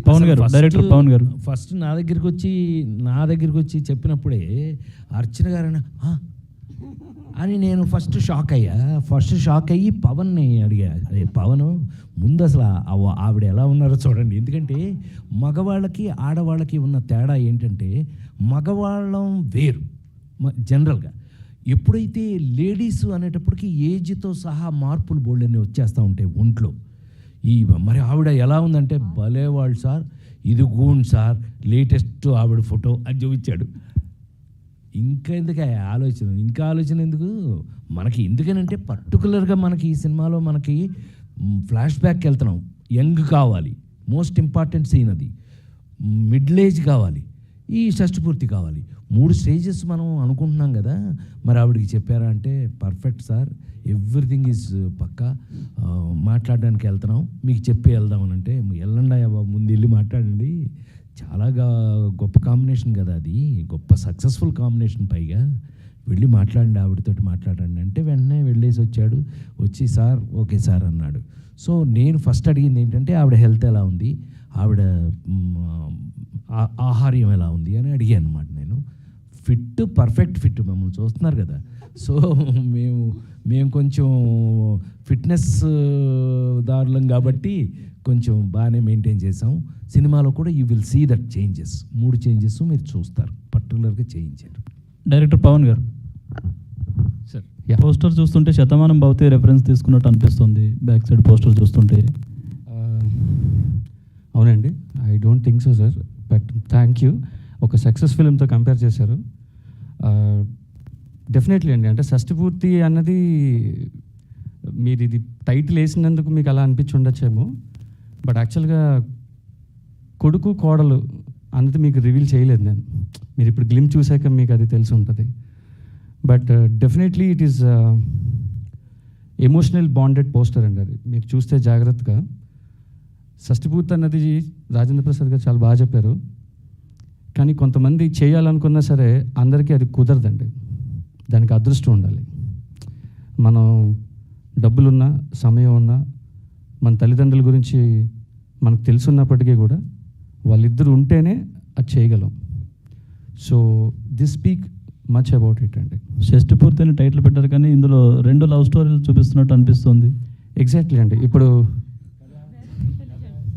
పవన్ గారు, డైరెక్టర్ పవన్ గారు ఫస్ట్ నా దగ్గరికి వచ్చి చెప్పినప్పుడే అర్చన గారు అని నేను ఫస్ట్ షాక్ అయ్యి పవన్ని అడిగా, అదే పవన్ ముందు అసలు ఆవిడ ఎలా ఉన్నారో చూడండి. ఎందుకంటే మగవాళ్ళకి ఆడవాళ్ళకి ఉన్న తేడా ఏంటంటే మగవాళ్ళం వేరు జనరల్గా. ఎప్పుడైతే లేడీస్ అనేటప్పటికీ ఏజ్తో సహా మార్పులు బోల్డన్ని వచ్చేస్తూ ఉంటాయి ఒంట్లో. మరి ఆవిడ ఎలా ఉందంటే భలేవాళ్ళు సార్, ఇది గూన్ సార్, లేటెస్ట్ ఆవిడ ఫోటో అని చూపించాడు. ఇంకా ఆలోచన ఎందుకు మనకి, ఎందుకనంటే పర్టికులర్గా మనకి ఈ సినిమాలో మనకి ఫ్లాష్ బ్యాక్కి వెళ్తున్నాం. యంగ్ కావాలి, మోస్ట్ ఇంపార్టెంట్ సీన్ అది, మిడిల్ ఏజ్ కావాలి, ఈ షష్ఠపూర్తి కావాలి, 3 స్టేజెస్ మనం అనుకుంటున్నాం కదా. మరి ఆవిడకి చెప్పారా అంటే పర్ఫెక్ట్ సార్, ఎవ్రీథింగ్ ఈజ్ పక్కా, మాట్లాడడానికి వెళ్తున్నాం, మీకు చెప్పి వెళ్దామని అంటే వెళ్ళండి బాబు, ముందు వెళ్ళి మాట్లాడండి, చాలా గొప్ప కాంబినేషన్ కదా అది, గొప్ప సక్సెస్ఫుల్ కాంబినేషన్, పైగా వెళ్ళి మాట్లాడండి, ఆవిడతోటి మాట్లాడండి అంటే వెంటనే వెళ్ళేసి వచ్చి సార్ ఓకే సార్ అన్నాడు. సో నేను ఫస్ట్ అడిగింది ఏంటంటే ఆవిడ హెల్త్ ఎలా ఉంది, ఆవిడ ఆహార్యం ఎలా ఉంది అని అడిగాను అనమాట. నేను పర్ఫెక్ట్ ఫిట్ మమ్మల్ని చూస్తున్నారు కదా. సో మేము కొంచెం ఫిట్నెస్ దారులం కాబట్టి కొంచెం బాగానే మెయింటైన్ చేసాం. సినిమాలో కూడా you will see that changes, 3 changes మీరు చూస్తారు, పర్టికులర్గా చేయించారు. డైరెక్టర్ పవన్ గారు సార్, పోస్టర్ చూస్తుంటే శతమానం భవతి రెఫరెన్స్ తీసుకున్నట్టు అనిపిస్తుంది, బ్యాక్ సైడ్ పోస్టర్ చూస్తుంటే. అవునండి, I don't think so sir, but thank you. ఒక సక్సెస్ ఫిల్మ్తో కంపేర్ చేశారు. డెఫినెట్లీ అండి, అంటే షష్ఠపూర్తి అన్నది మీరు ఇది టైటిల్ వేసినందుకు మీకు అలా అనిపించి ఉండొచ్చేమో, బట్ యాక్చువల్గా కొడుకు కోడలు అన్నది మీకు రివీల్ చేయలేదు నేను. మీరు ఇప్పుడు గ్లిమ్ చూశాక మీకు అది తెలిసి ఉంటుంది. But definitely it is emotional bonded poster అండి. అది మీరు చూస్తే జాగ్రత్తగా. షష్ఠపూర్తి అన్నది రాజేంద్ర ప్రసాద్ గారు చాలా బాగా చెప్పారు, కానీ కొంతమంది చేయాలనుకున్నా సరే అందరికీ అది కుదరదండి. దానికి అదృష్టం ఉండాలి. మనం డబ్బులున్నా, సమయం ఉన్నా, మన తల్లిదండ్రుల గురించి మనకు తెలుసున్నప్పటికీ కూడా వాళ్ళిద్దరు ఉంటేనే అది చేయగలం. So this speak much about it అండి. షష్ఠపూర్తి అని టైటిల్ పెట్టారు, కానీ ఇందులో 2 లవ్ స్టోరీలు చూపిస్తున్నట్టు అనిపిస్తుంది. ఎగ్జాక్ట్లీ అండి. ఇప్పుడు